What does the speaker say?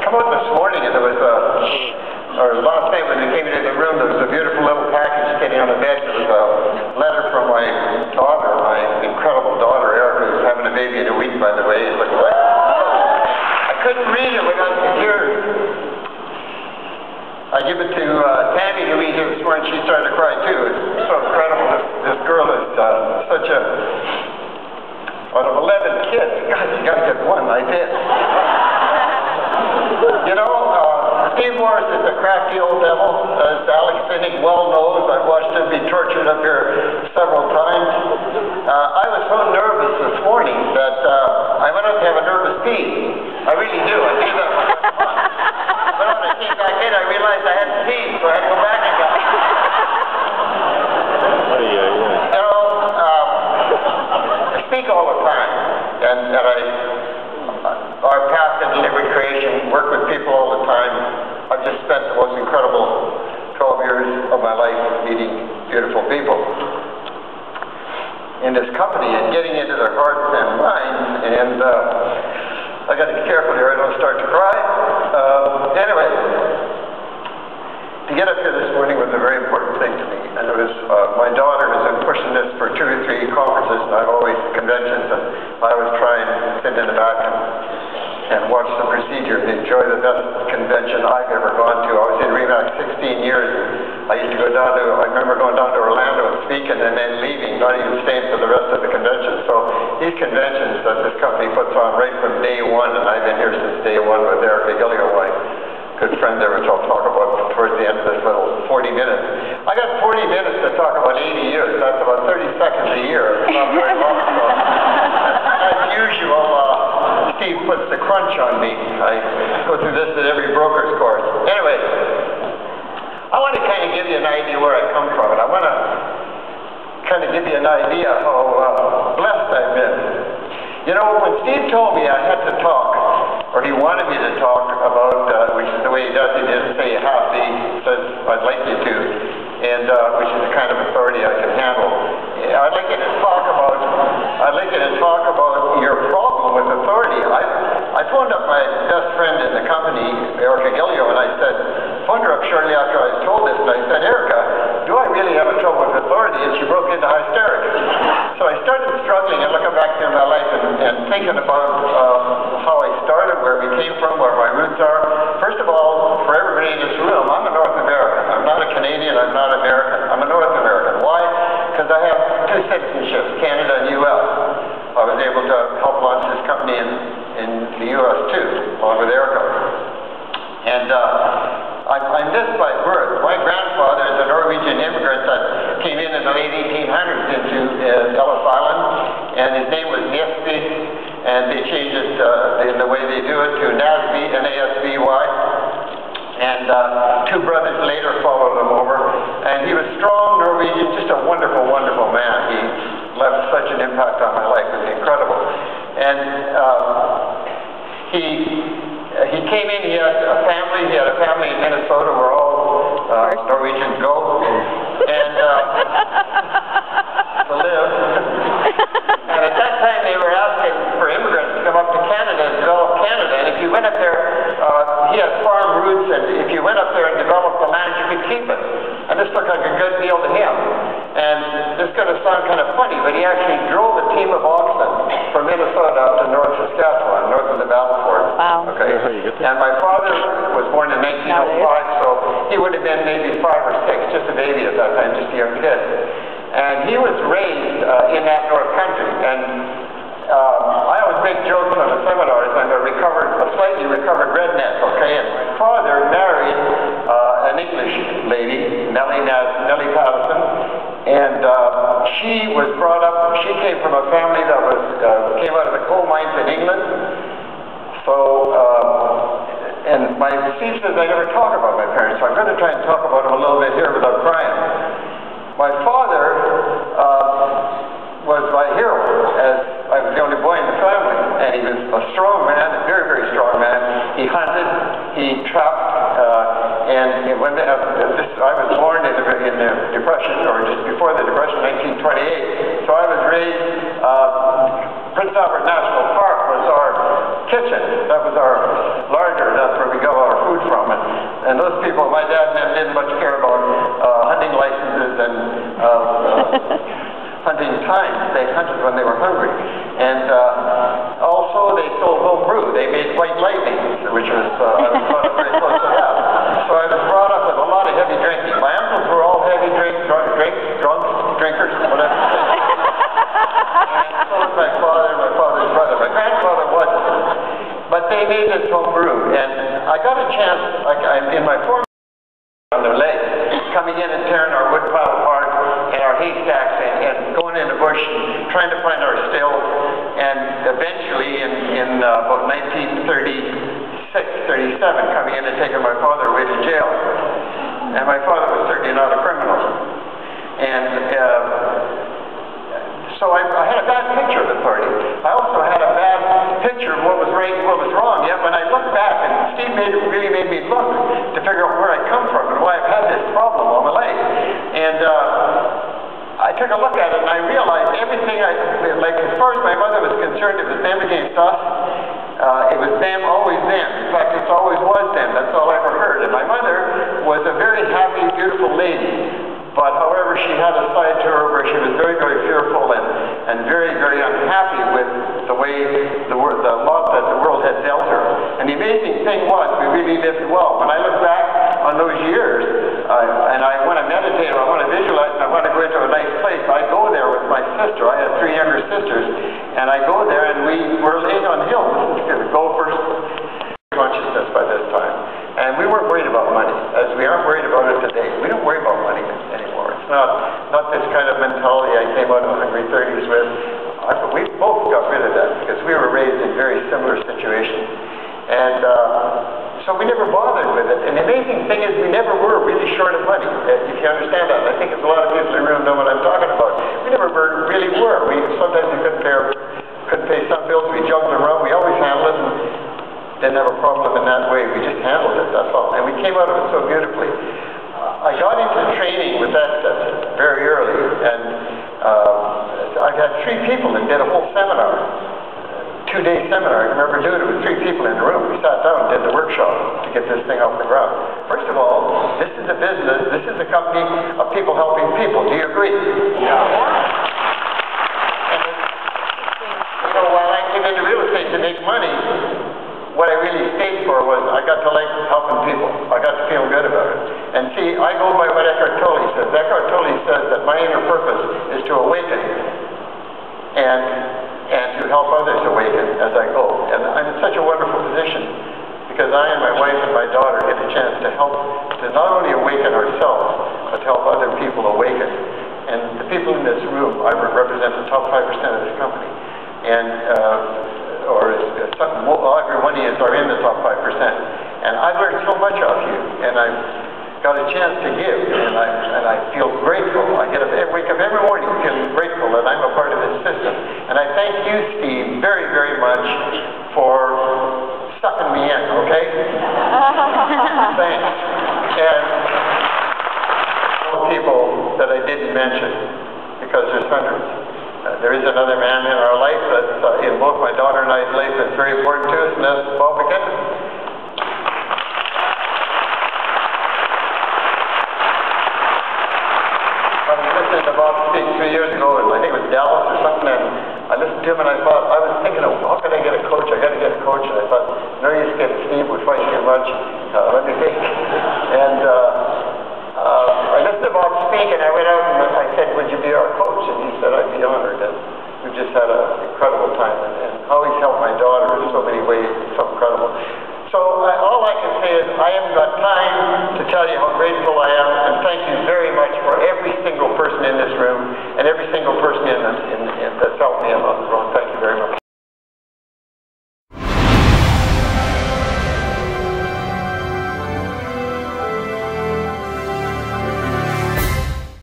come out this morning and there was or last night when we came into the room, there was a beautiful little package sitting on the bed. It was a letter from my daughter, my incredible daughter, Erica, who's having a baby in a week, by the way. It looks like. I couldn't read it without the tears. I give it to Tammy to read it this morning. She started to cry too. It's so incredible. This girl is such a... Out of 11 kids, God, you got to get one. I did. You know, Steve Morris is a crafty old devil, as Alex Finnick well knows. I've watched him be tortured up here several times. I was so nervous this morning that I went out to have a nervous pee. I really do. I do that. But when I came back in, I realized I hadn't peed, so I had to go back again. You know, I speak all the time, and our path in liquid creation, work with people all the time. I've just spent the most incredible 12 years of my life meeting beautiful people in this company and getting into their hearts and minds, and I got to be careful here, I don't start to cry. Anyway, to get up here this morning was a very important thing to me, and it was my daughter has been pushing this for 2 or 3 conferences, and I've always conventions, and I always try and sit in the back and watch the procedure and enjoy the best convention I've ever gone to. I was in REMAX 16 years. I used to go down to, I remember going down to Orlando and speaking and then leaving, not even staying for the rest of the convention. So these conventions that this company puts on right from day one, and I've been here since day one with Erica Gillio, my good friend there, which I'll talk about towards the end of this little 40 minutes. I got 40 minutes to talk about 80 years. That's about 30 seconds a year. It's not very long. So, as usual, Steve puts the crunch on me. I go through this at every broker's course. Anyway, I want to kind of give you an idea where I come from, and I want to kind of give you an idea how blessed I've been. You know, when Steve told me I had to talk, or he wanted me to talk about, which is the way he does, he didn't say you have to, he says, I'd like you to, and which is the kind of authority I can handle. I'd like you to talk about your problem with authority. I phoned up my best friend in the company, Erica Gillio, and I said, phoned her up shortly after I was told this, and I said, Erica, do I really have a trouble with authority? And she broke into hysterics. So I started struggling and looking back through my life and thinking about how I started, where we came from, where my roots are. First of all, for everybody in this room, I'm a North American. I'm not a Canadian, I'm not American. I'm a North American. Why? Because I have 2 citizenships, Canada and U.S. I was able to help launch this company in the U.S. too, along with Erica. And I'm this by birth. My grandfather is a Norwegian immigrant that came in the late 1800s into Ellis Island, and his name was Nasby, and they changed it in the way they do it to Nasby, N-A-S-B-Y. And 2 brothers later followed him over, and he was strong Norwegian, just a wonderful, wonderful man. He left such an impact on my life. It was incredible. And he came in, he had a family in Minnesota where all Norwegians go, and to live. And at that time they were asking for immigrants to come up to Canada and develop Canada, and if you went up there, he had farm roots, and if you went up there and developed the land, you could keep it. And this looked like a good deal to him. And this is going to sound kind of funny, but he actually drove a team of oxen from Minnesota up to North Saskatchewan, north of the Battleford. Wow. Okay. And my father was born in 1905, so he would have been maybe 5 or 6, just a baby at that time, just a young kid. And he was raised in that North Country. And I always make jokes on the seminars. I'm a slightly recovered redneck, okay? And my father married an English lady, Nellie Patterson, and she was brought up, she came from a family that came out of the coal mines in England. So, and my Steve says I never talk about my parents, so I'm going to try and talk about them a little bit here without crying. My father was my hero, as I was the only boy in the family, and he was a strong man, a very, very strong man. He hunted, he trapped, and when I was born in the Depression, or just before the Depression, 1928, so I was raised, Prince Albert National Park was our kitchen, that was our larder, that's where we they hunted when they were hungry. And also they sold home brew. They made White Lightning, which was, I was very close to that. So I was brought up with a lot of heavy drinking. My uncles were all heavy drinkers, whatever. And so was my father and my father's brother. My grandfather wasn't. But they made this home brew. And I got a chance, in my former on their legs, coming in and tearing our wood pile apart and our haystacks and going in the bush and trying to find our stills. And eventually in about 1936, 37, coming in and taking my father away to jail. And my father was certainly not a criminal. And so I had a bad picture of the party. I also had a bad picture of what was right and what was wrong. Yet when I look back, and Steve really made me look to figure out where I come from and why I've had this problem all my life. And I took a look at it and I realized everything like as far as my mother was concerned, it was them against us. It was them, always them. In fact, it always was them. That's all I ever heard. And my mother was a very happy, beautiful lady. But however, she had a side to her where she was very, very fearful and very, very unhappy with the way the lot that the world had dealt her. And the amazing thing was, we really lived well. When I look back on those years, and I want to meditate, or I want to visualize, and I want to go into a nice place, I go there with my sister. I had 3 younger sisters, and I go there, and we were laying on hills. This is the gophers consciousness by this time. And we weren't worried about money, as we aren't worried about it today. We don't worry about money anymore. It's not this kind of mentality I came out of the hungry 30s with. We both got rid of that because we were raised in very similar situations. And so we never bothered with it. And the amazing thing is we never were really short of money, if you understand that. I think a lot of people in the room know what I'm talking about. We never really were. Sometimes we couldn't pay some bills. We jugged around. We always handled it. And didn't have a problem in that way. We just handled it, that's all. And we came out of it so beautifully. I got into training with that very early, and I had 3 people that did a whole seminar, 2-day seminar. I remember doing it with 3 people in the room. We sat down and did the workshop to get this thing off the ground. First of all, this is a business, this is a company of people helping people. Do you agree? Yeah. And while I came into real estate to make money, what I really stayed for was I got to like helping people. I got to feel good about it. And see, I go by what Eckhart Tolle says. Eckhart Tolle says that my inner purpose is to awaken and to help others awaken as I go. And I'm in such a wonderful position because I and my wife and my daughter get a chance to help to not only awaken ourselves, but to help other people awaken. And the people in this room, I represent the top 5% of this company. And every one of you are in the top 5%. And I've learned so much of you, and I've got a chance to give, and I feel grateful. I wake up every morning feeling grateful that I'm a part of this system. And I thank you, Steve, very, very much for sucking me in, okay? Thanks. And all the people that I didn't mention, because there's hundreds. There is another man in our life that's in both my daughter and I's life that's very important to us, and that's Bob McKinnon. I was listening to Bob speak 3 years ago, and I think it was Dallas or something, and I listened to him and I was thinking, how can I get a coach? I got to get a coach. And I thought, no use getting Steve, would fight too much. Let me think. And I listened to Bob speak, and I went out and I said, would you be our coach? And he said, I'd be honored. And we've just had an incredible time. And how he's helped my daughter in so many ways. It's so incredible. So all I can say is I haven't got time to tell you how grateful I am. And thank you very much for every single person in this room and every single person that's helped me along the road.